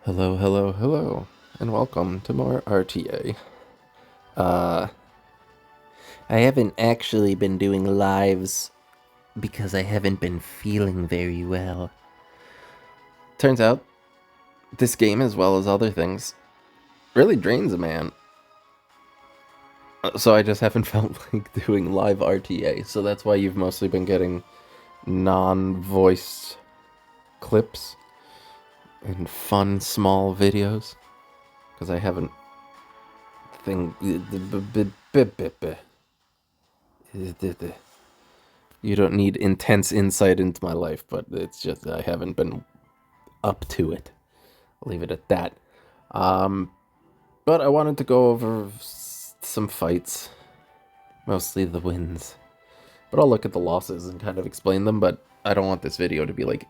Hello, hello, hello, and welcome to more RTA. Uh, I haven't actually been doing lives because I haven't been feeling very well. Turns out, this game, as well as other things, really drains a man. So I just haven't felt like doing live RTA, so that's why you've mostly been getting non-voiced clips and fun, small videos. Because I haven't... You don't need intense insight into my life, but it's just I haven't been up to it. I'll leave it at that. But I wanted to go over some fights, mostly the wins. But I'll look at the losses and kind of explain them, but I don't want this video to be like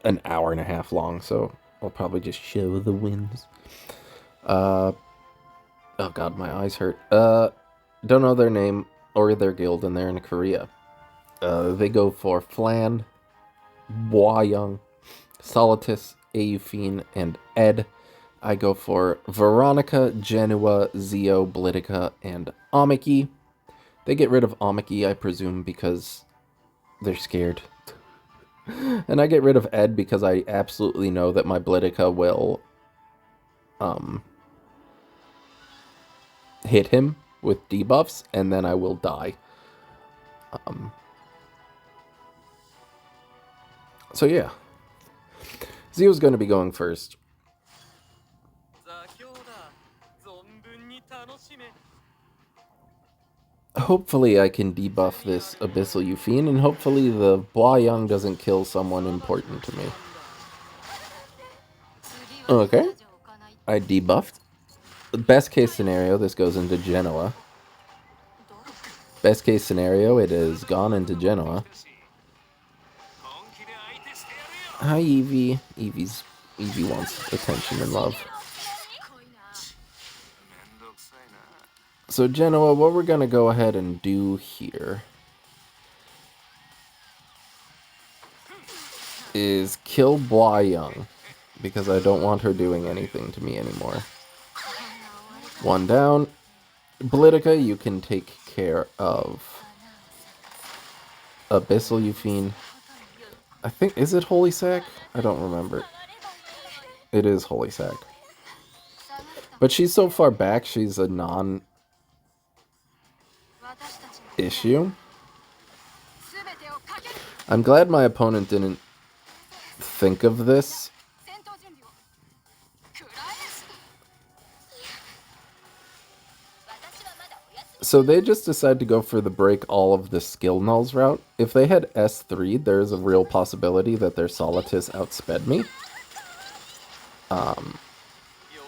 an hour and a half long, so I'll probably just show the wins. Oh god, my eyes hurt. Don't know their name or their guild, and they're in Korea. They go for Flan, Young, Solitus, Eufine, and Ed. I go for Veronica, Genua, Zio, Blitica, and Amiki. They get rid of Amiki, I presume, because they're scared. And I get rid of Ed because I absolutely know that my Blitica will hit him with debuffs, and then I will die. So yeah. Zio's going to be going first. Hopefully I can debuff this Abyssal Eufine, and hopefully the Young doesn't kill someone important to me. Okay. I debuffed. Best case scenario, this goes into Genoa. Best case scenario, it is gone into Genoa. Hi, Evie. Evie wants attention and love. So Genoa, what we're gonna go ahead and do here is kill Young, because I don't want her doing anything to me anymore. One down. Blitica, you can take care of Abyssal Eufine. I think, is it Holy Sack? I don't remember. It is Holy Sack. But she's so far back, she's a non-issue. I'm glad my opponent didn't think of this. So they just decide to go for the break all of the skill nulls route. If they had S3, there's a real possibility that their Solitus outsped me.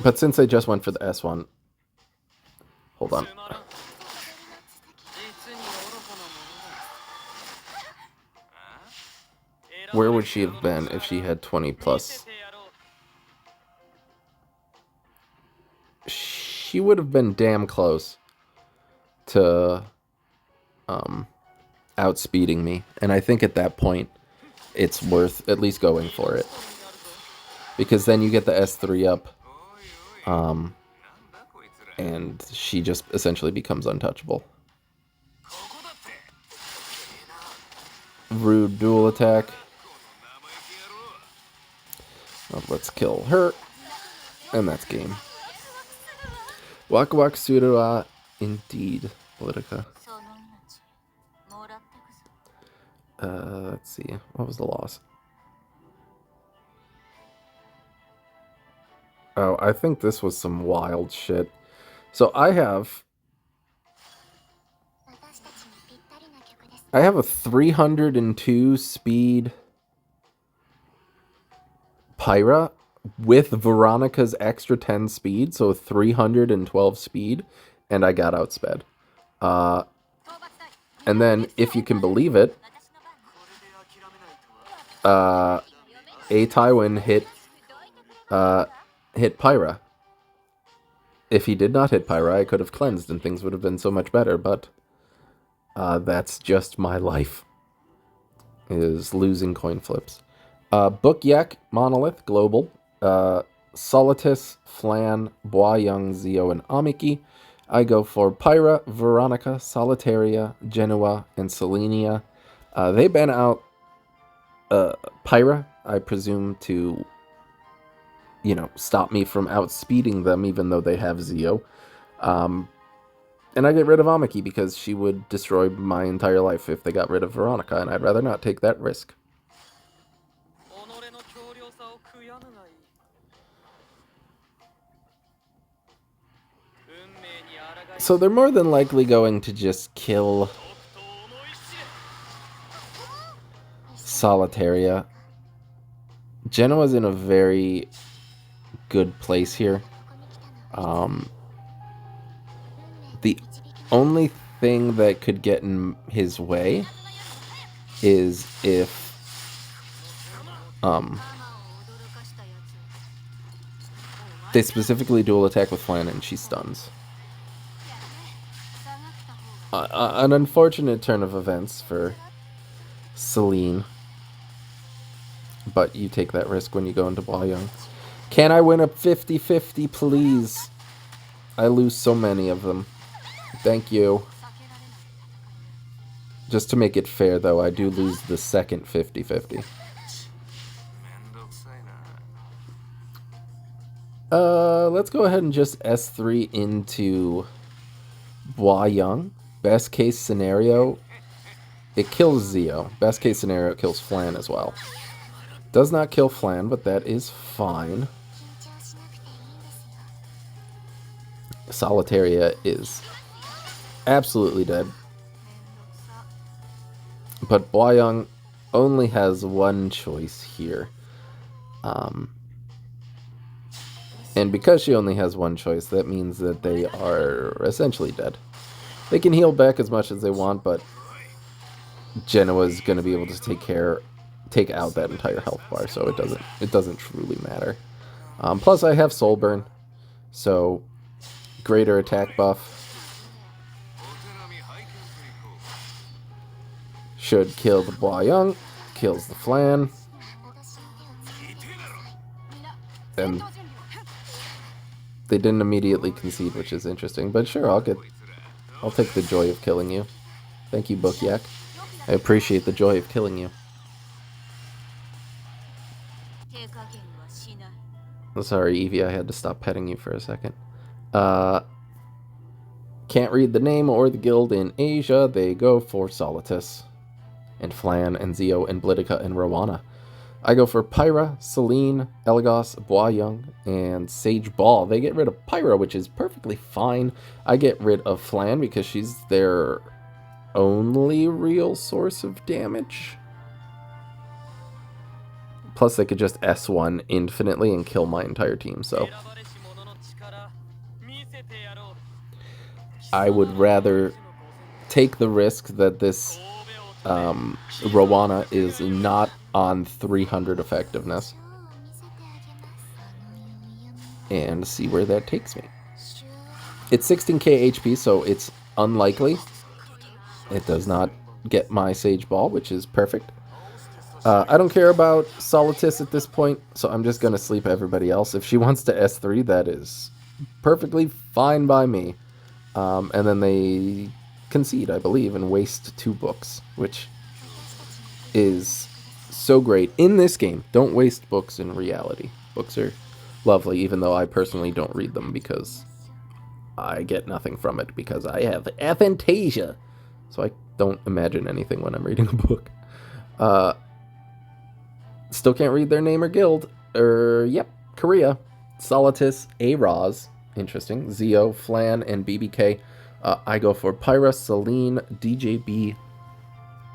But since they just went for the S1... Hold on. Where would she have been if she had 20 plus? She would have been damn close to outspeeding me. And I think at that point, it's worth at least going for it. Because then you get the S3 up. And she just essentially becomes untouchable. Rude dual attack. Well, let's kill her. And that's game. Waka Waka Surua, indeed, Politica. Let's see. What was the loss? Oh, I think this was some wild shit. So I have a 302 speed Pyra with Veronica's extra 10 speed, so 312 speed, and I got outsped. And then, if you can believe it, A Tywin hit Pyra. If he did not hit Pyra, I could have cleansed and things would have been so much better, but that's just my life, is losing coin flips. Book Yak, Monolith, Global. Solitus, Flan, Bois-Young, Zio, and Amiki. I go for Pyra, Veronica, Solitaria, Genoa, and Selenia. They ban out Pyra, I presume, to, stop me from outspeeding them, even though they have Zio. And I get rid of Amiki because she would destroy my entire life if they got rid of Veronica, and I'd rather not take that risk. So they're more than likely going to just kill Solitaria. Genoa's in a very good place here. The only thing that could get in his way is if they specifically dual attack with Flan and she stuns. An unfortunate turn of events for Celine, but you take that risk when you go into Bois-Young. Can I win a 50-50, please? I lose so many of them. Thank you. Just to make it fair, though, I do lose the second 50-50. Let's go ahead and just S3 into Bois-Young. Best case scenario, it kills Zio. Best case scenario, it kills Flan as well. Does not kill Flan, but that is fine. Solitaria is absolutely dead. But Bois-Young only has one choice here. And because she only has one choice, that means that they are essentially dead. They can heal back as much as they want, but Genoa's going to be able to take out that entire health bar, so it doesn't truly matter. Plus, I have Soulburn, so greater attack buff should kill the Bois-Young, kills the Flan, and they didn't immediately concede, which is interesting. But sure, I'll take the joy of killing you. Thank you, Bookyak. I appreciate the joy of killing you. Sorry, Evie, I had to stop petting you for a second. Can't read the name or the guild in Asia. They go for Solitus, and Flan, and Zio, and Blitica, and Rowana. I go for Pyra, Celine, Elagos, Bois-Young, and Sage Ball. They get rid of Pyra, which is perfectly fine. I get rid of Flan because she's their only real source of damage. Plus, they could just S1 infinitely and kill my entire team, so I would rather take the risk that this Rowana is not on 300 effectiveness and see where that takes me. It's 16k HP, so it's unlikely. It does not get my Sage Ball, which is perfect. I don't care about Solitus at this point, so I'm just going to sleep everybody else. If she wants to S3, that is perfectly fine by me. And then they concede, I believe, and waste 2 books, which is so great in this game. Don't waste books in reality. Books are lovely, even though I personally don't read them because I get nothing from it because I have aphantasia. So I don't imagine anything when I'm reading a book. Still can't read their name or guild. Yep, Korea. Solitus, A-Roz. Interesting. Zio, Flan, and BBK. I go for Pyra, Celine, DJB,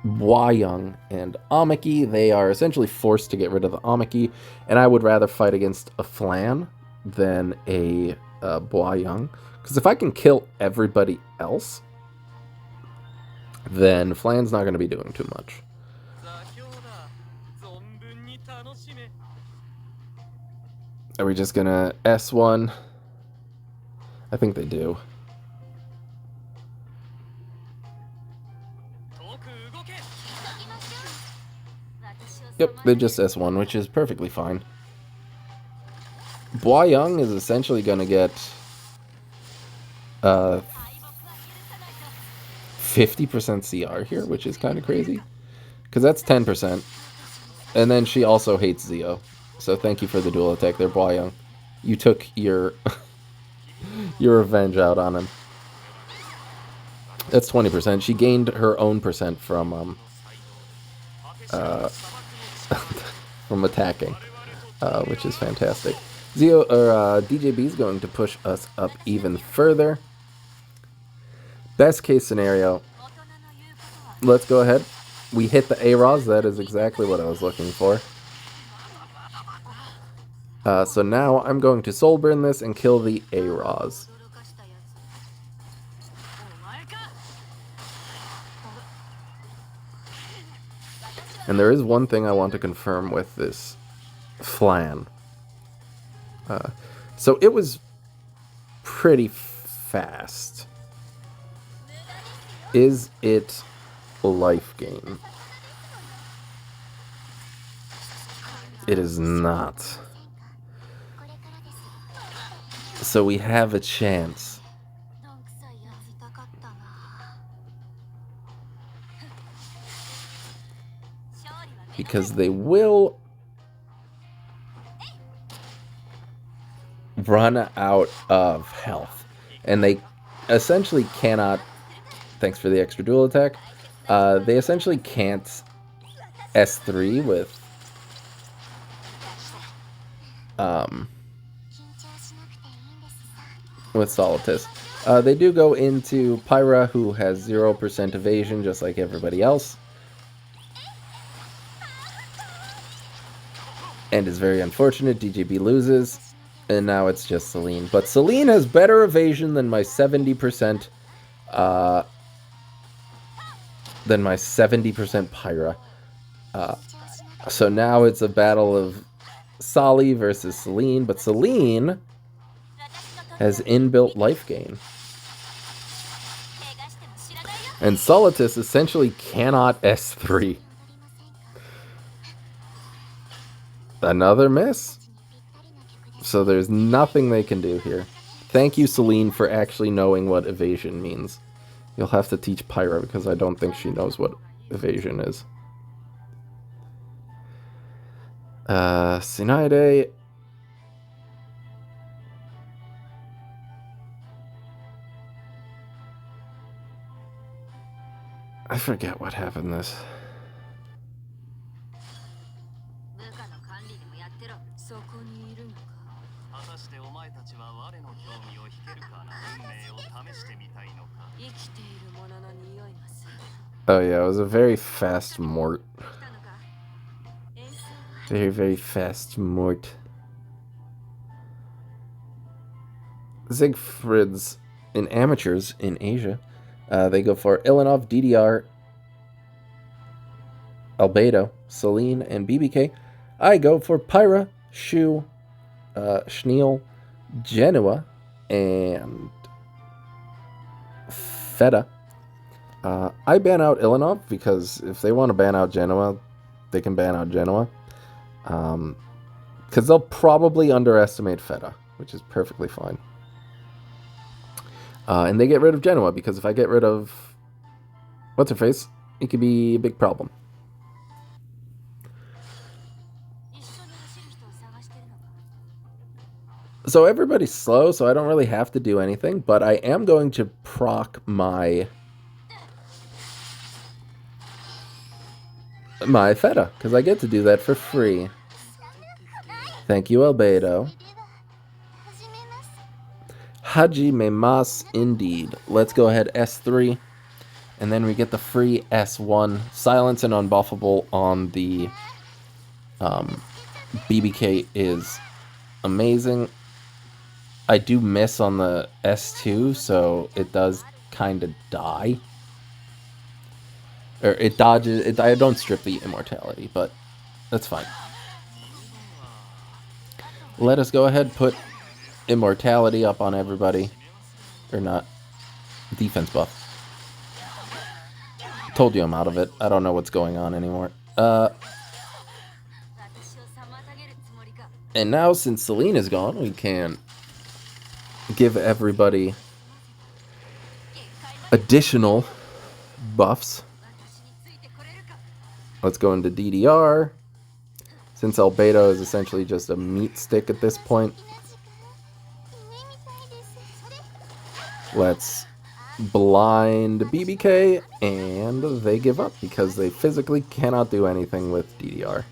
Bois-Young, and Amiki. They are essentially forced to get rid of the Amiki, and I would rather fight against a Flan than a Bois-Young. Because if I can kill everybody else, then Flan's not going to be doing too much. Are we just gonna S1? I think they do. Yep, they just S1, which is perfectly fine. Boyoung is essentially going to get 50% CR here, which is kind of crazy. Because that's 10%. And then she also hates Zio. So thank you for the dual attack there, Boyoung. You took your your revenge out on him. That's 20%. She gained her own percent from from attacking, which is fantastic. Zio or DJB is going to push us up even further. Best case scenario. Let's go ahead. We hit the A-Raws. That is exactly what I was looking for. So now I'm going to soul burn this and kill the A-Raws. And there is one thing I want to confirm with this Flan. So it was pretty fast. Is it life gain? It is not. So we have a chance. Because they will run out of health. And they essentially cannot... Thanks for the extra dual attack. They essentially can't S3 with... with Solitus. They do go into Pyra, who has 0% evasion, just like everybody else. And is very unfortunate. DJB loses. And now it's just Celine. But Celine has better evasion than my 70%... than my 70% Pyra. So now it's a battle of Soli versus Celine. But Celine has inbuilt life gain. And Solitus essentially cannot S3. Another miss. So there's nothing they can do here. Thank you, Celine, for actually knowing what evasion means. You'll have to teach Pyra because I don't think she knows what evasion is. Sinaide. I forget what happened this. Oh yeah, it was a very fast mort. Very, very fast mort. Siegfried's in amateurs in Asia. They go for Ilanov, DDR, Albedo, Celine, and BBK. I go for Pyra, Shu, Schneal, Genoa, and Feta. I ban out Ilanov because if they want to ban out Genoa, they can ban out Genoa. Because they'll probably underestimate Feta, which is perfectly fine. And they get rid of Genoa, because if I get rid of What's-Her-Face, it could be a big problem. So everybody's slow, so I don't really have to do anything, but I am going to proc my Feta, because I get to do that for free. Thank you, Albedo. Hajimemasu indeed. Let's go ahead S3, and then we get the free S1. Silence and unbuffable on the BBK is amazing. I do miss on the S2, so it does kind of die. Or it dodges. I don't strip the immortality, but that's fine. Let us go ahead, put immortality up on everybody. Or not. Defense buff. Told you I'm out of it. I don't know what's going on anymore. And now, since Celine is gone, we can give everybody additional buffs. Let's go into DDR. Since Albedo is essentially just a meat stick at this point, let's blind BBK, and they give up because they physically cannot do anything with DDR.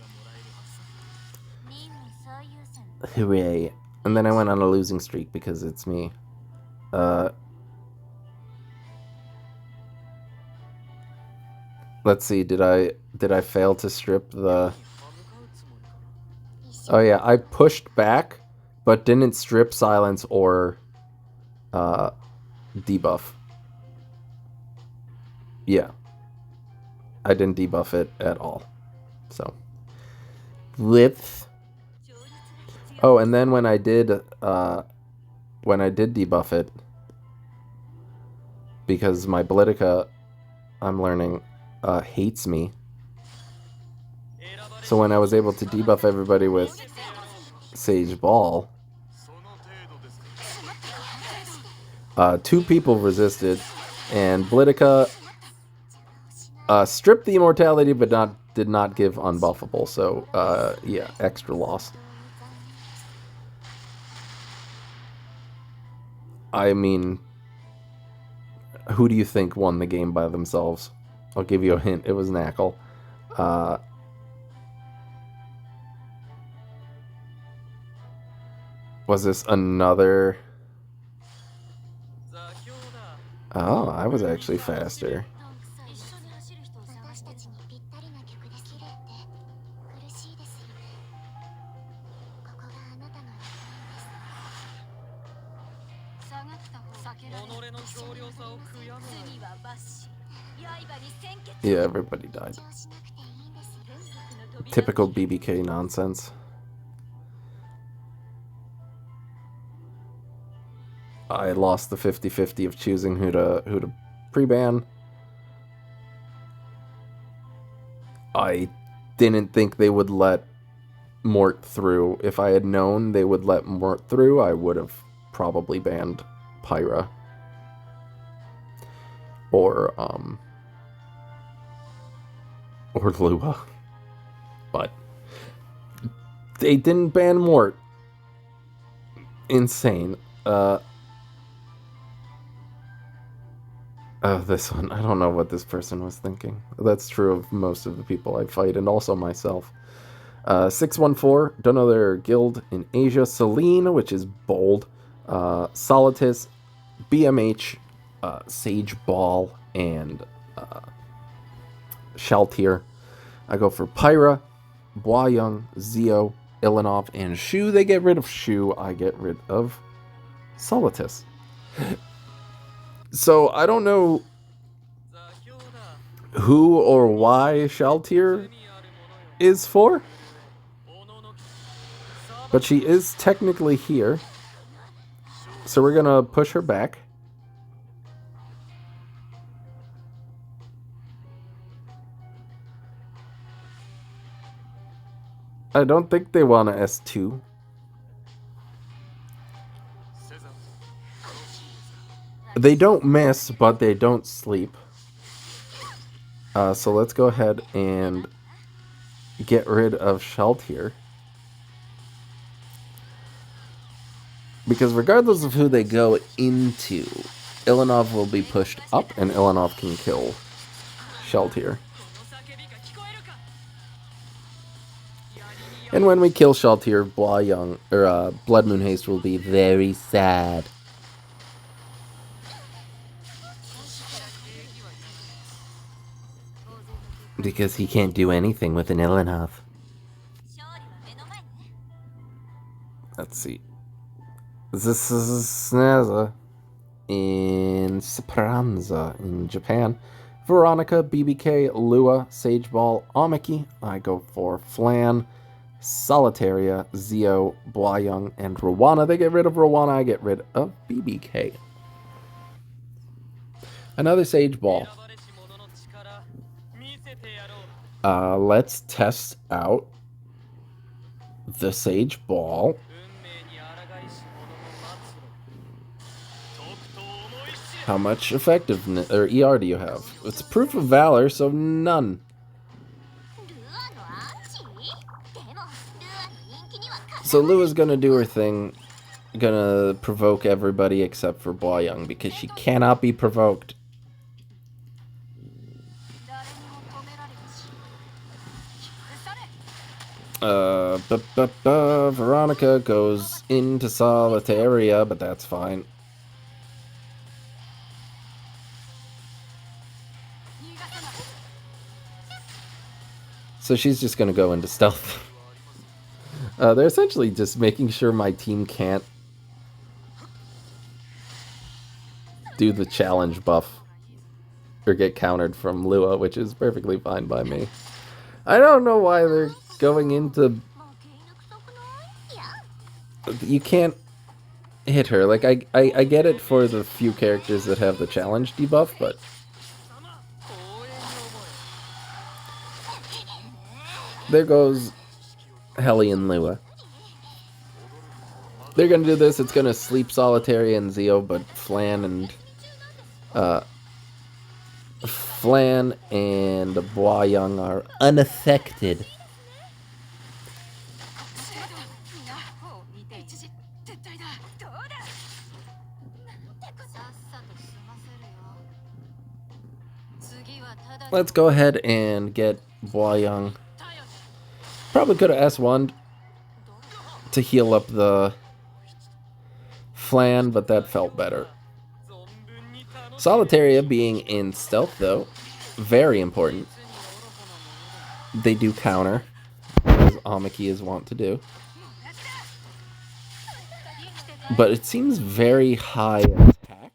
Hooray. And then I went on a losing streak because it's me. Let's see, did I fail to strip the... Oh yeah, I pushed back, but didn't strip silence or debuff. Yeah. I didn't debuff it at all. So. Whoops. Oh, and then when I did debuff it, because my Politica, I'm learning, hates me. So when I was able to debuff everybody with Sage Ball, 2 people resisted, and Politica stripped the immortality but did not give unbuffable, so yeah, extra loss. I mean, who do you think won the game by themselves? I'll give you a hint. It was Knackle. Was this another... Oh, I was actually faster. Yeah, everybody died. Typical BBK nonsense. I lost the 50-50 of choosing who to pre-ban. I didn't think they would let Mort through. If I had known they would let Mort through, I would have probably banned Pyra. Or Lua. But they didn't ban Mort. Insane. This one, I don't know what this person was thinking. That's true of most of the people I fight, and also myself. 614, don't know their guild in Asia. Celine, which is bold. Solitus, BMH, Sage Ball, and Shaltir. I go for Pyra, Boyoung, Zio, Ilanov, and Shu. They get rid of Shu. I get rid of Solitus. So I don't know who or why Shaltir is for, but she is technically here. So we're gonna push her back. I don't think they want a S2. They don't miss, but they don't sleep. So let's go ahead and get rid of Shaltir. Because regardless of who they go into, Ilanov will be pushed up, and Ilanov can kill Shaltir. And when we kill Shaltir, Boyoung, or Blood Moon Haste will be very sad. Because he can't do anything with an Ilanov. Let's see. This is Snaza in Speranza in Japan. Veronica, BBK, Lua, Sageball, Amiki. I go for Flan, Solitaria, Zio, Boyoung, and Rowana. They get rid of Rowana. I get rid of BBK. Another Sageball. Let's test out the Sage Ball. How much effectiveness or ER do you have? It's proof of valor, so none. So Lua's gonna do her thing, gonna provoke everybody except for Boyoung because she cannot be provoked. Veronica goes into Solitaria, but that's fine. So she's just gonna go into stealth. They're essentially just making sure my team can't do the challenge buff or get countered from Lua, which is perfectly fine by me. I don't know why they're going into... You can't hit her. Like, I get it for the few characters that have the challenge debuff, but... There goes Hellion Lua. They're gonna do this. It's gonna sleep Solitary and Zeo, but Flan and Boyoung are unaffected. Let's go ahead and get Boyoung. Probably could have S1'd to heal up the Flan, but that felt better. Solitaria being in stealth, though, very important. They do counter, as Amiki is wont to do. But it seems very high attack.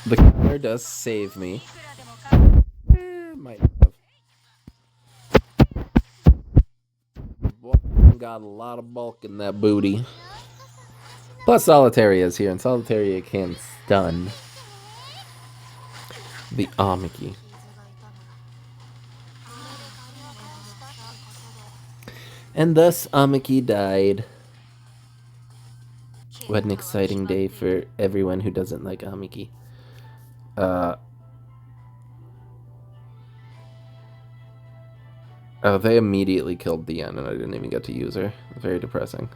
The counter does save me. Might have. Got a lot of bulk in that booty. Plus Solitaria is here, and Solitaria can stun the Amiki. And thus Amiki died. What an exciting day for everyone who doesn't like Amiki. Oh, they immediately killed Diane, and I didn't even get to use her. Very depressing.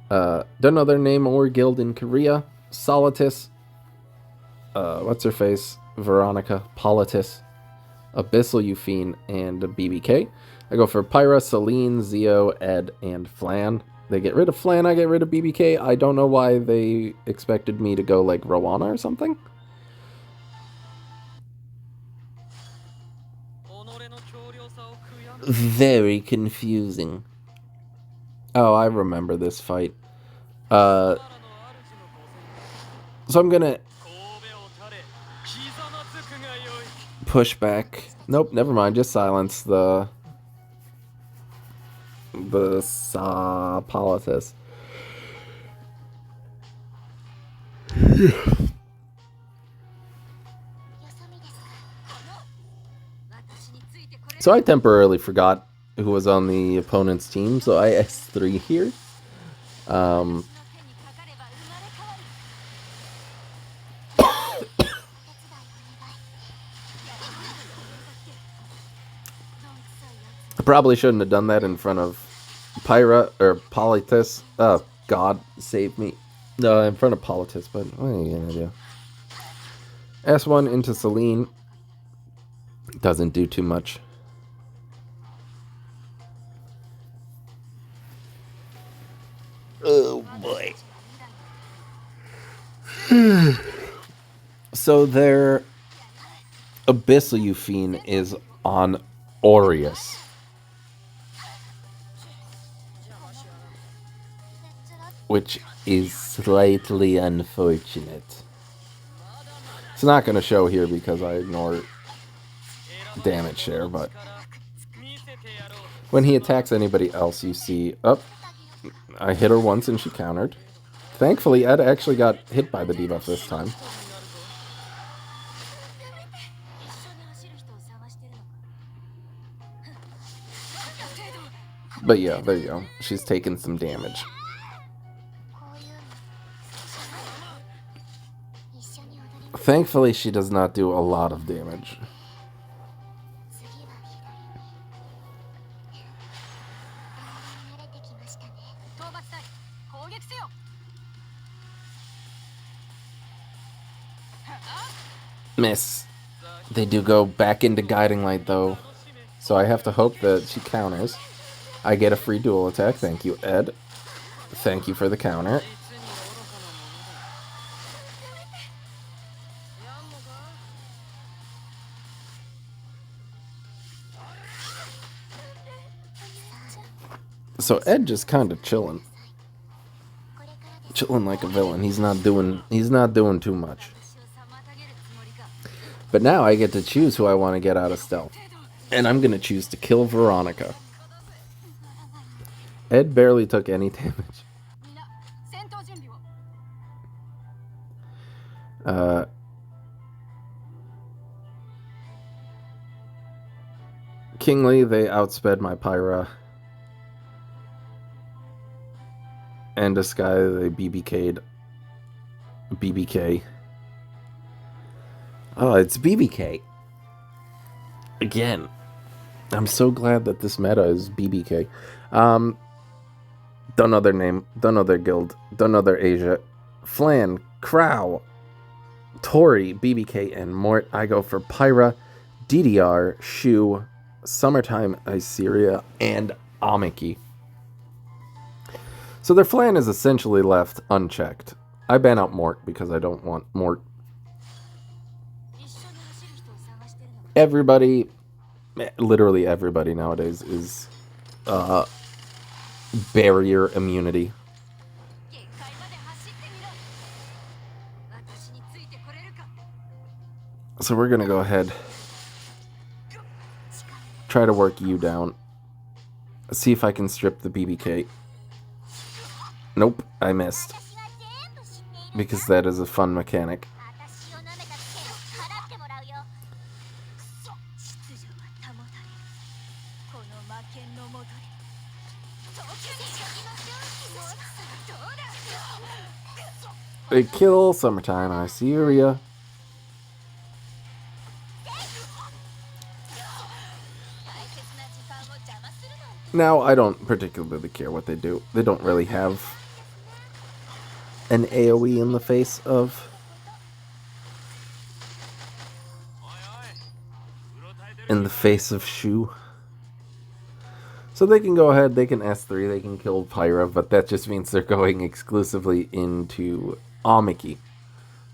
Don't know their name or guild in Korea. Solitus. What's her face? Veronica. Politis. Abyssal Euphine, and BBK. I go for Pyra, Celine, Zeo, Ed, and Flan. They get rid of Flan, I get rid of BBK. I don't know why they expected me to go like Rowana or something. Very confusing. Oh, I remember this fight. So I'm gonna push back. Nope, never mind. Just silence the Politis. So I temporarily forgot who was on the opponent's team, so I S3 here. I probably shouldn't have done that in front of Pyra or Politis. Oh, God, save me. No, in front of Politis, but what are you gonna do? S1 into Celine. Doesn't do too much. Oh, boy. So their Abyssal Euphine is on Aureus. Which is slightly unfortunate. It's not going to show here because I ignore damage share, but when he attacks anybody else, you see, I hit her once and she countered. Thankfully, Ed actually got hit by the debuff this time. But yeah, there you go. She's taken some damage. Thankfully, she does not do a lot of damage. Miss. They do go back into Guiding Light, though. So I have to hope that she counters. I get a free dual attack. Thank you, Ed. Thank you for the counter. So Ed just kind of chilling. Chilling like a villain. He's not doing too much. But now I get to choose who I want to get out of stealth. And I'm going to choose to kill Veronica. Ed barely took any damage. Kingly, they outsped my Pyra. And a Sky, they BBK'd. BBK. Oh, it's BBK. Again. I'm so glad that this meta is BBK. Don't know their name. Don't know their guild. Don't know their Asia. Flan, Crow, Tori, BBK, and Mort. I go for Pyra, DDR, Shu, Summertime, Iseria, and Amiki. So their Flan is essentially left unchecked. I ban out Mort because I don't want Mort. Everybody, literally everybody nowadays is barrier immunity. So we're gonna go ahead, try to work you down. See if I can strip the BBK. Nope, I missed. Because that is a fun mechanic. They kill Summertime, Iseria. Now, I don't particularly care what they do. They don't really have an AoE in the face of Shu. So they can go ahead, they can S3, they can kill Pyra, but that just means they're going exclusively into Amiki,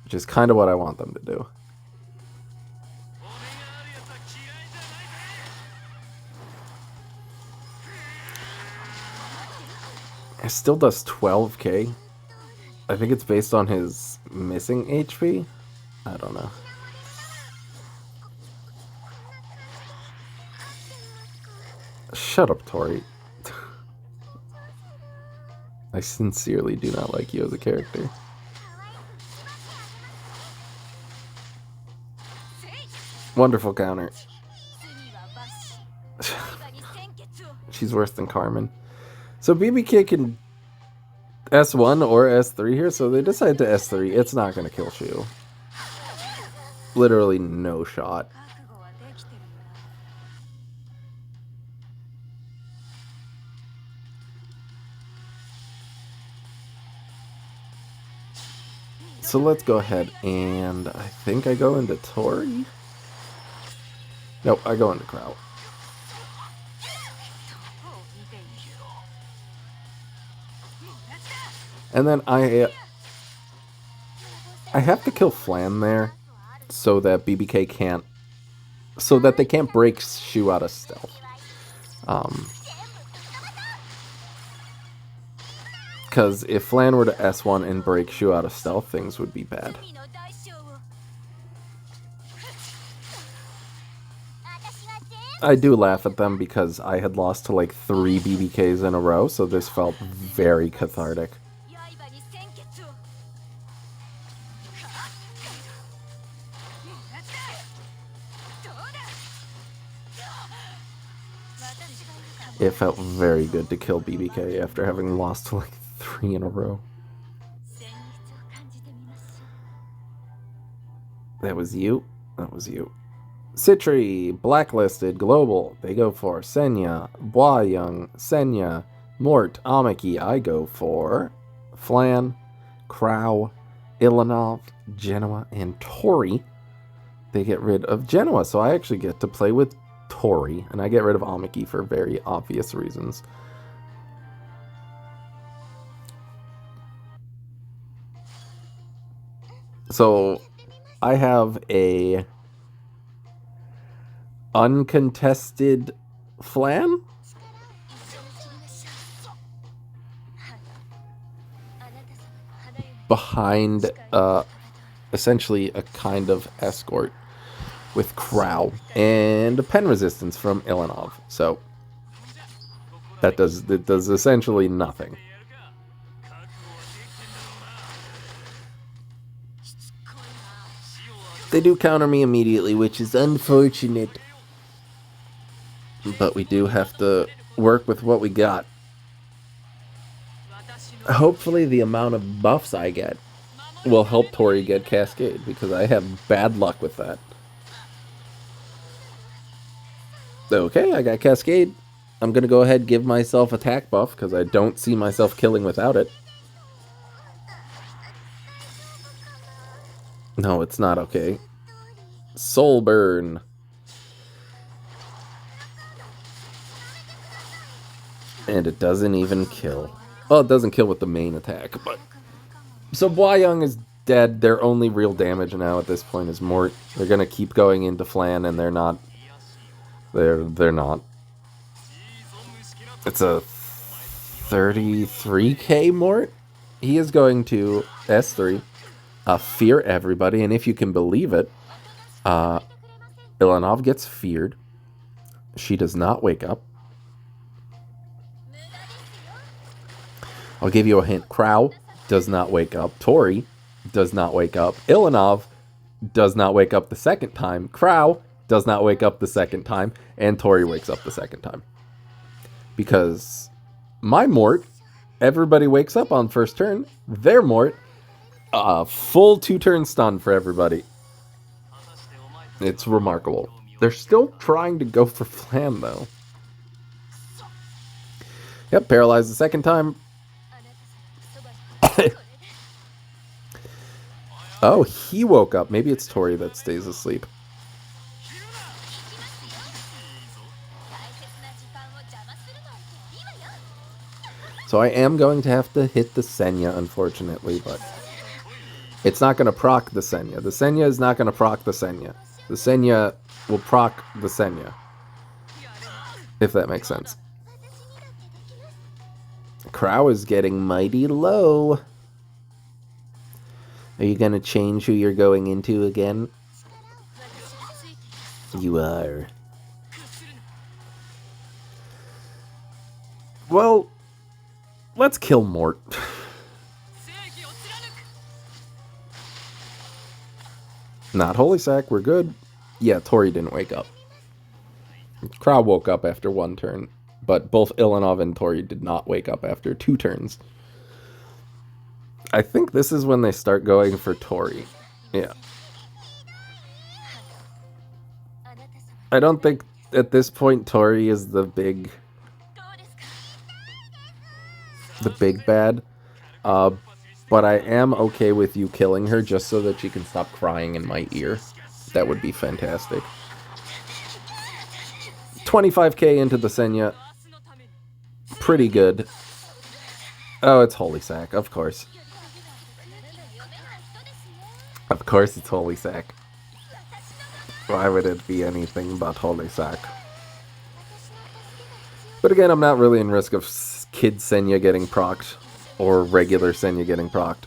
which is kind of what I want them to do. It still does 12k. I think it's based on his missing HP. I don't know. Shut up, Tori. I sincerely do not like you as a character. Wonderful counter. She's worse than Carmen. So BBK can S1 or S3 here, so they decide to S3. It's not going to kill Shu. Literally no shot. So let's go ahead and I think I go into Tori. Nope, I go into Crow. And then I have to kill Flan there so that BBK can't, so that they can't break Shu out of stealth. Because if Flan were to S1 and break Shu out of stealth, things would be bad. I do laugh at them because I had lost to like 3 BBKs in a row, so this felt very cathartic. It felt very good to kill BBK after having lost like 3 in a row. That was you. That was you. Citri, Blacklisted, Global. They go for Senya, Boyoung, Senya, Mort, Amiki. I go for Flan, Crow, Ilanov, Genoa, and Tori. They get rid of Genoa, so I actually get to play with Tori, and I get rid of Amiki for very obvious reasons. So I have a uncontested Flan? Behind essentially a kind of escort with Crow and a pen resistance from Ilanov. So it does essentially nothing. They do counter me immediately, which is unfortunate. But we do have to work with what we got. Hopefully the amount of buffs I get will help Tori get Cascade, because I have bad luck with that. Okay, I got Cascade. I'm going to go ahead and give myself attack buff, because I don't see myself killing without it. No, it's not okay. Soul Burn. And it doesn't even kill. Well, it doesn't kill with the main attack, but... So Boyoung is dead. Their only real damage now at this point is Mort. They're going to keep going into Flan, and they're not. They're not. It's a 33k Mort. He is going to S3, fear everybody, and if you can believe it, Ilanov gets feared. She does not wake up. I'll give you a hint. Crow does not wake up. Tori does not wake up. Ilanov does not wake up the second time. Crow does not wake up the second time. And Tori wakes up the second time. Because my Mort, everybody wakes up on first turn. Their Mort, full 2-turn stun for everybody. It's remarkable. They're still trying to go for Flan, though. Yep, paralyzed the second time. Oh, he woke up. Maybe it's Tori that stays asleep. So I am going to have to hit the Senya, unfortunately, but it's not going to proc the Senya. The Senya is not going to proc the Senya. The Senya will proc the Senya, if that makes sense. Crow is getting mighty low. Are you going to change who you're going into again? You are. Well, let's kill Mort. Not Holy Sack, we're good. Yeah, Tori didn't wake up. Crow woke up after 1 turn, but both Ilanov and Tori did not wake up after 2 turns. I think this is when they start going for Tori. Yeah. I don't think at this point Tori is the big bad. But I am okay with you killing her just so that she can stop crying in my ear. That would be fantastic. 25k into the Senya. Pretty good. Oh, it's Holy Sack, of course. Of course it's Holy Sack. Why would it be anything but Holy Sack? But again, I'm not really in risk of Kid Senya getting procced, or regular Senya getting procced.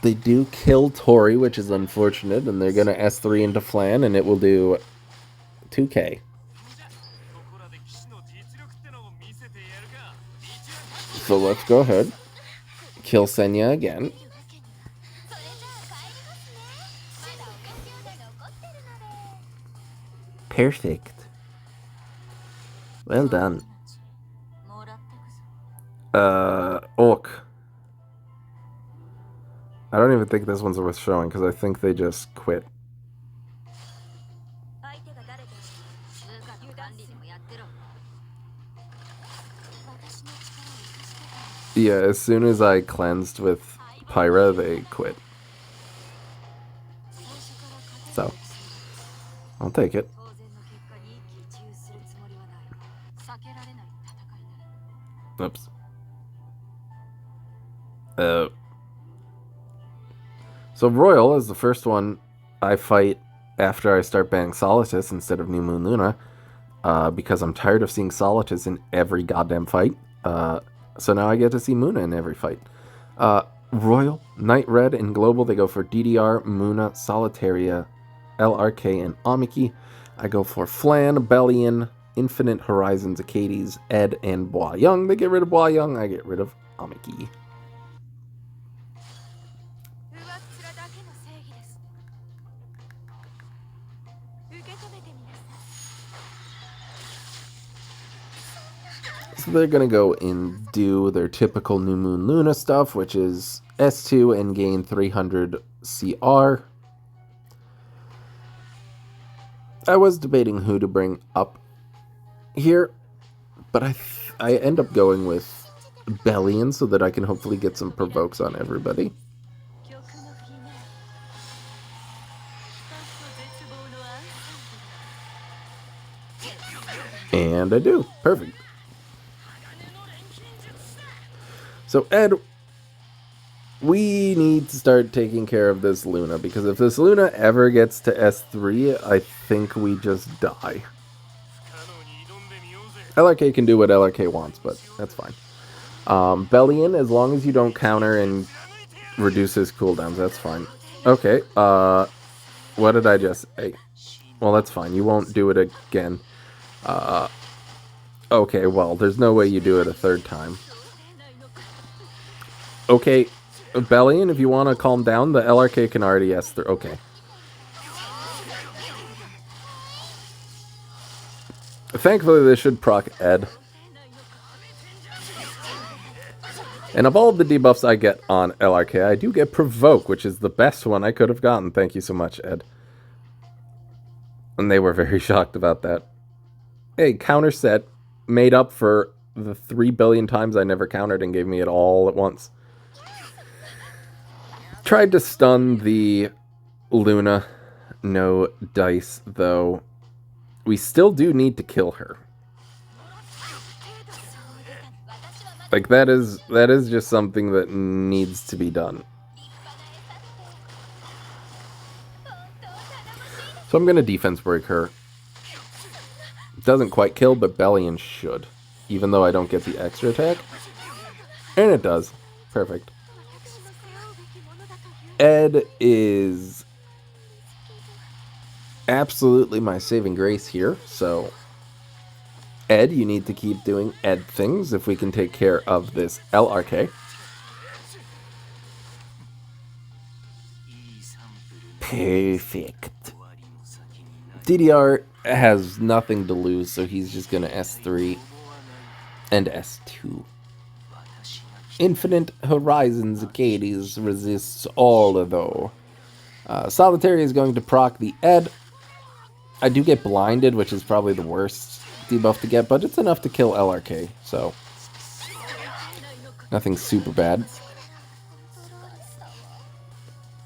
They do kill Tori, which is unfortunate, and they're going to S3 into Flan, and it will do 2k. So let's go ahead. Kill Senya again. Perfect. Well done. Orc. I don't even think this one's worth showing because I think they just quit. Yeah, as soon as I cleansed with Pyra, they quit. So, I'll take it. Oops. So Royal is the first one I fight after I start banning Solitus instead of New Moon Luna, because I'm tired of seeing Solitus in every goddamn fight. So now I get to see Muna in every fight. Royal, Night Red, and Global, they go for DDR, Muna, Solitaria, LRK, and Amiki. I go for Flan, Bellion, Infinite Horizons, Acades, Ed, and Bois Young. They get rid of Bois Young, I get rid of Amiki. So they're going to go and do their typical New Moon Luna stuff, which is S2 and gain 300 CR. I was debating who to bring up here, but I end up going with Bellion so that I can hopefully get some provokes on everybody. And I do. Perfect. So, Ed, we need to start taking care of this Luna, because if this Luna ever gets to S3, I think we just die. LRK can do what LRK wants, but that's fine. Bellion, as long as you don't counter and reduce his cooldowns, that's fine. Okay, what did I just say? Well, that's fine. You won't do it again. Okay, well, there's no way you do it a third time. Okay, Bellion, if you want to calm down, the LRK can already S3. Okay. Thankfully, this should proc Ed. And of all the debuffs I get on LRK, I do get Provoke, which is the best one I could have gotten. Thank you so much, Ed. And they were very shocked about that. Hey, counter set made up for the 3 billion times I never countered and gave me it all at once. Tried to stun the Luna. No dice, though. We still do need to kill her. Like, that is just something that needs to be done. So I'm going to defense break her. Doesn't quite kill, but Bellion should. Even though I don't get the extra attack. And it does. Perfect. Ed is absolutely my saving grace here, so Ed, you need to keep doing Ed things if we can take care of this LRK. Perfect. DDR has nothing to lose, so he's just going to S3 and S2. Infinite Horizons Acades resists all, though. Solitary is going to proc the Ed. I do get blinded, which is probably the worst debuff to get, but it's enough to kill LRK, so nothing super bad.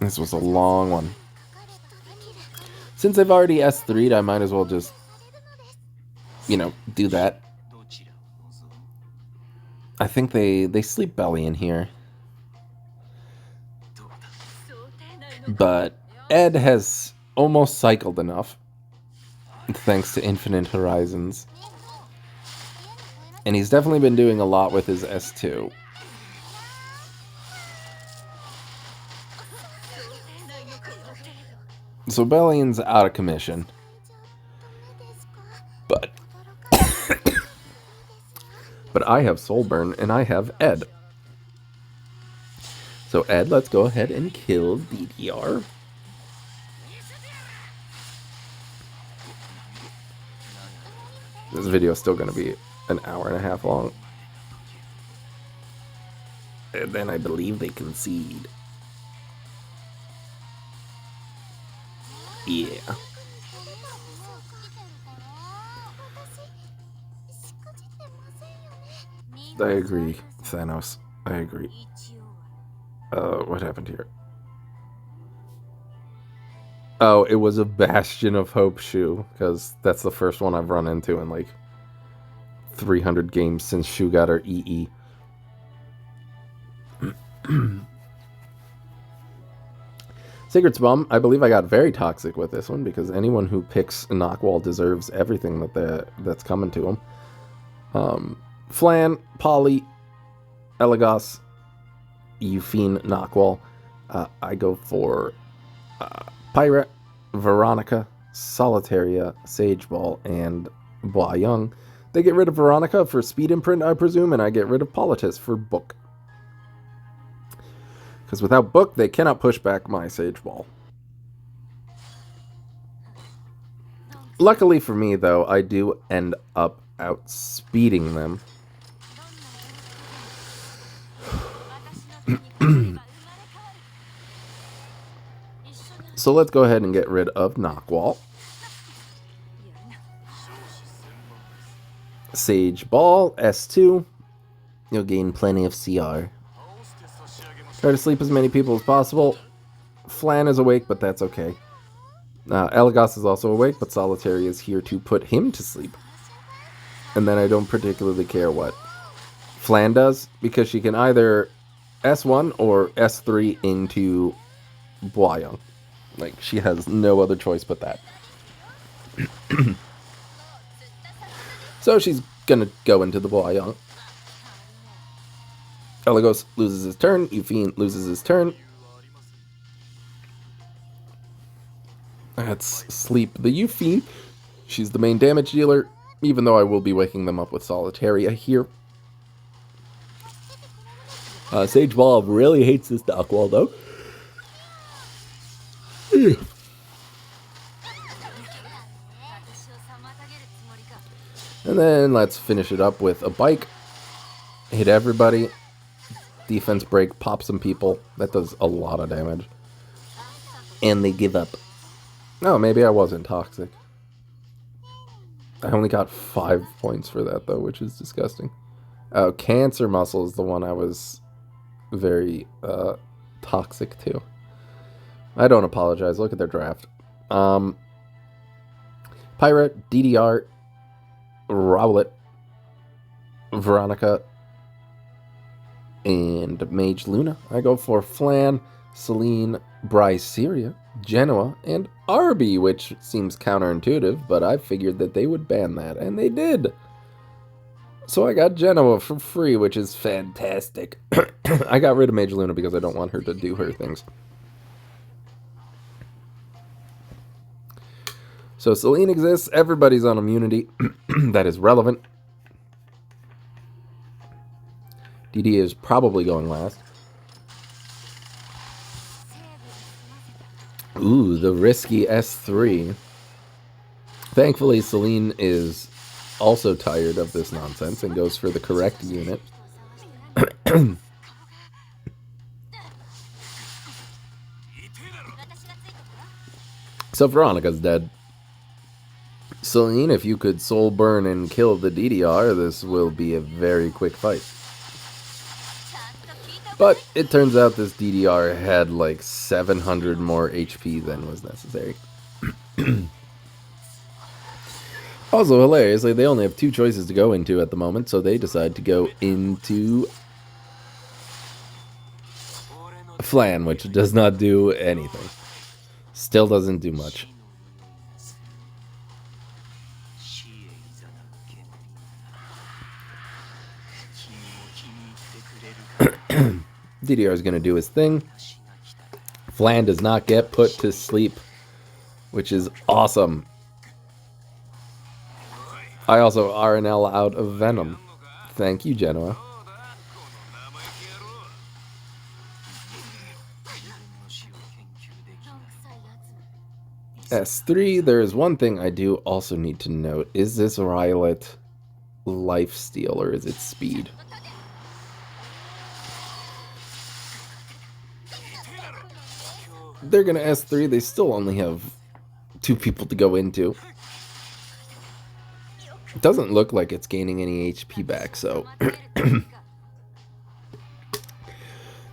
This was a long one. Since I've already S3'd, I might as well just, you know, do that. I think they sleep belly in here. But Ed has almost cycled enough, thanks to Infinite Horizons. And he's definitely been doing a lot with his S2. So Bellion's out of commission. But but I have Soulburn and I have Ed. So Ed, let's go ahead and kill DDR. This video is still going to be an hour and a half long. And then I believe they concede. Yeah. I agree, Thanos. I agree. What happened here? Oh, it was a Bastion of Hope shoe, because that's the first one I've run into in like 300 games since Shu got her EE. Secret's Bum, I believe I got very toxic with this one, because anyone who picks Knockwall deserves everything that's coming to them. Flan, Polly, Elagos, Euphine, Knockwall. I go for Pirate, Veronica, Solitaria, Sageball, and Bois Young. They get rid of Veronica for Speed Imprint, I presume, and I get rid of Politis for Book. Because without Book, they cannot push back my Sageball. Luckily for me, though, I do end up outspeeding them. So let's go ahead and get rid of Knockwall. Sage Ball, S2. You'll gain plenty of CR. Try to sleep as many people as possible. Flan is awake, but that's okay. Elagos is also awake, but Solitary is here to put him to sleep. And then I don't particularly care what Flan does, because she can either S1 or S3 into Bois Young. Like, she has no other choice but that. So she's gonna go into the Bois Young. Elagos loses his turn. Euphine loses his turn. Let's sleep the Euphine. She's the main damage dealer, even though I will be waking them up with Solitaria here. Sage Ball really hates this Knockwall, though. And then let's finish it up with a bike. Hit everybody. Defense break, pop some people. That does a lot of damage. And they give up. Oh, maybe I wasn't toxic. I only got 5 points for that, though, which is disgusting. Oh, Cancer Muscle is the one I was very toxic to. I don't apologize. Look at their draft. Pirate, DDR, Rowlet, Veronica, and Mage Luna. I go for Flan, Celine, Bryceria, Genoa, and Arby, which seems counterintuitive, but I figured that they would ban that, and they did. So I got Genoa for free, which is fantastic. I got rid of Mage Luna because I don't want her to do her things. So Celine exists. Everybody's on immunity. That is relevant. DD is probably going last. Ooh, the risky S3. Thankfully, Celine is also tired of this nonsense and goes for the correct unit. So Veronica's dead. Celine, if you could soul burn and kill the DDR, this will be a very quick fight. But it turns out this DDR had like 700 more HP than was necessary. Also, hilariously, they only have 2 choices to go into at the moment, so they decide to go into Flan, which does not do anything. Still doesn't do much. DDR is going to do his thing. Flan does not get put to sleep, which is awesome. I also RNL out of Venom. Thank you, Genoa. S3, there is one thing I do also need to note. Is this Rylet lifesteal or is it speed? They're gonna S3, they still only have 2 people to go into. It doesn't look like it's gaining any HP back, so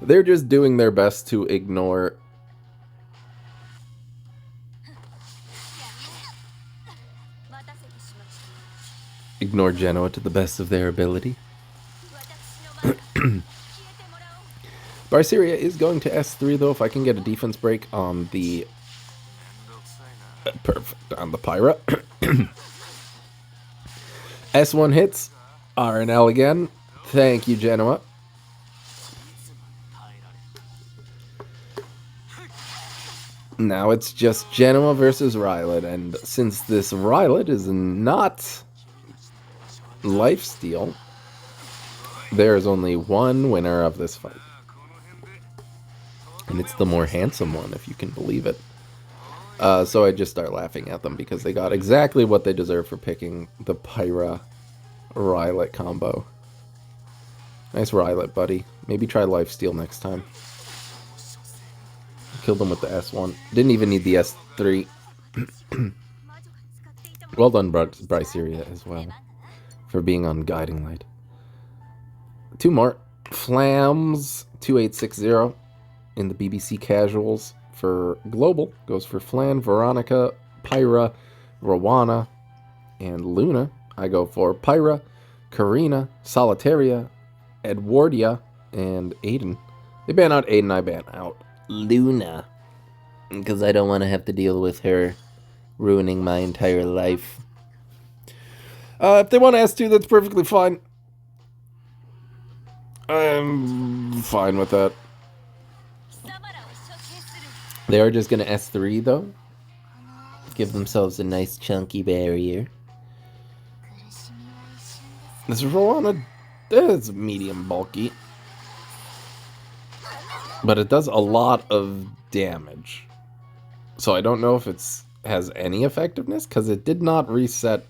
they're just doing their best to ignore Genoa to the best of their ability. Barceria is going to S3 though. If I can get a defense break on the perfect on the Pyra. S1 hits. RNL again. Thank you, Genoa. Now it's just Genoa versus Rylet, and since this Rylet is not lifesteal, there is only one winner of this fight. And it's the more handsome one, if you can believe it. So I just start laughing at them because they got exactly what they deserve for picking the Pyra Rylet combo. Nice Rylet, buddy. Maybe try lifesteal next time. Killed them with the S1. Didn't even need the S3. Well done, Bryceria, as well, for being on Guiding Light. 2 more. Flams 2860 in the BBC Casuals for Global. Goes for Flan, Veronica, Pyra, Rowana, and Luna. I go for Pyra, Karina, Solitaria, Edwardia, and Aiden. They ban out Aiden, I ban out Luna, because I don't want to have to deal with her ruining my entire life. If they want to S2, that's perfectly fine. I'm fine with that. They are just going to S3, though. Give themselves a nice chunky barrier. This Rowana is medium bulky, but it does a lot of damage. So I don't know if it has any effectiveness, because it did not reset.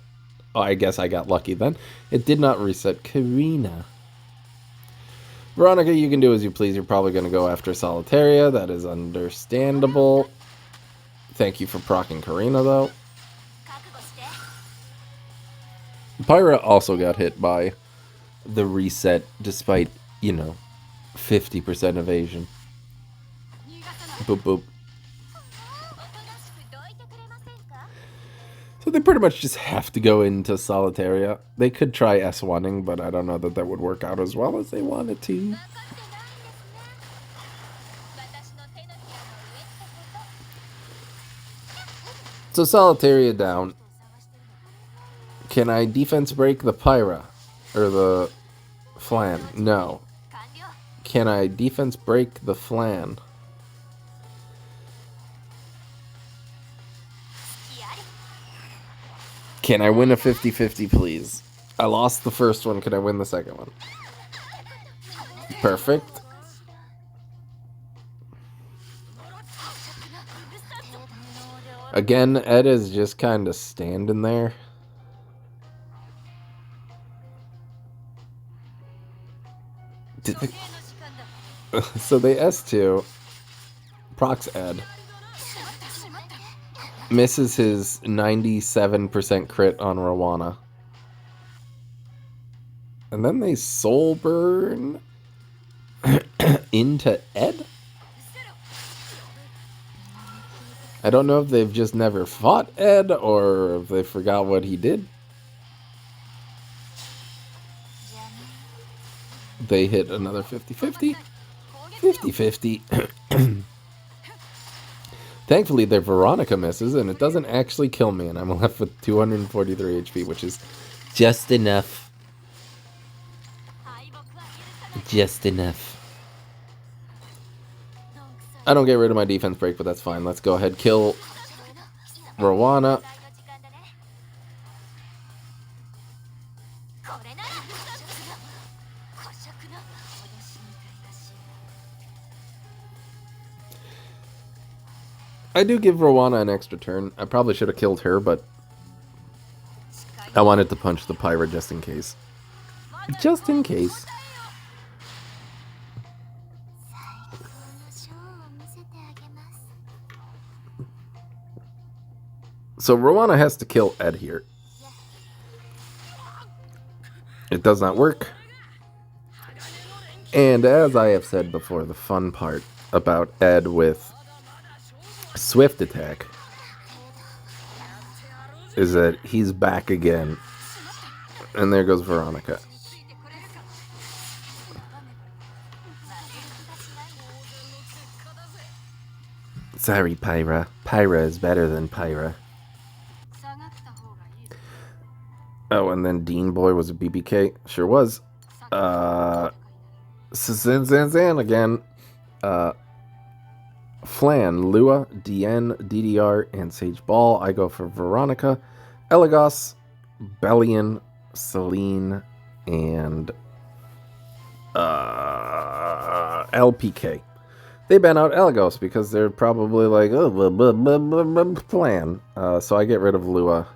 Oh, I guess I got lucky then. It did not reset Karina. Veronica, you can do as you please. You're probably going to go after Solitaria. That is understandable. Thank you for proccing Karina, though. Pyra also got hit by the reset, despite, 50% evasion. Boop, boop. So they pretty much just have to go into Solitaria. They could try S1ing, but I don't know that would work out as well as they wanted to. So Solitaria down. Can I defense break the Pyra? Or the Flan? No. Can I defense break the Flan? Can I win a 50-50, please? I lost the first one. Can I win the second one? Perfect. Again, Ed is just kind of standing there. So they S2. Procs Ed. Misses his 97% crit on Rowana. And then they soul burn into Ed? I don't know if they've just never fought Ed or if they forgot what he did. They hit another 50-50. 50-50. Thankfully, their Veronica misses, and it doesn't actually kill me, and I'm left with 243 HP, which is just enough. Just enough. I don't get rid of my defense break, but that's fine. Let's go ahead, kill Rowana. I do give Rowana an extra turn. I probably should have killed her, but I wanted to punch the Pyra just in case. Just in case. So Rowana has to kill Ed here. It does not work. And as I have said before, the fun part about Ed with Swift Attack is that he's back again. And there goes Veronica. Sorry, Pyra. Pyra is better than Pyra. Oh, and then Dean Boy was a BBK. Sure was. Zan again. Flan, Lua, DN, DDR, and Sage Ball. I go for Veronica, Elagos, Bellion, Celine, and LPK. They ban out Elagos because they're probably like, oh, plan. So I get rid of Lua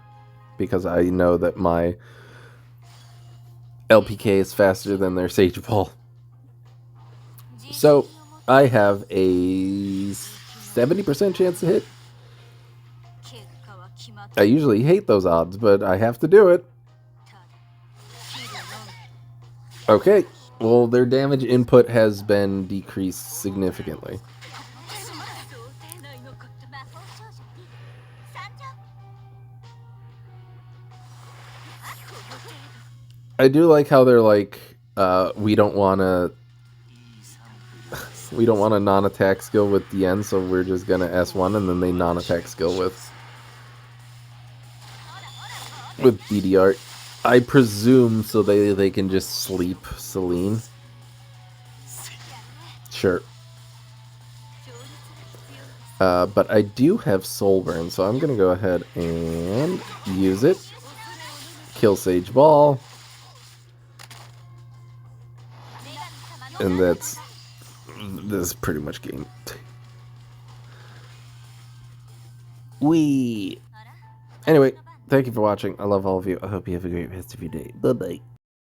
because I know that my LPK is faster than their Sage Ball. So I have a 70% chance to hit. I usually hate those odds, but I have to do it. Okay, well, their damage input has been decreased significantly. I do like how they're like, we don't want to non-attack skill with DN, so we're just gonna S1, and then they non-attack skill with DDR. I presume so they can just sleep Celine. Sure. But I do have Soul Burn, so I'm gonna go ahead and use it. Kill Sage Ball. And this is pretty much game. Anyway, thank you for watching. I love all of you. I hope you have a great rest of your day. Bye-bye.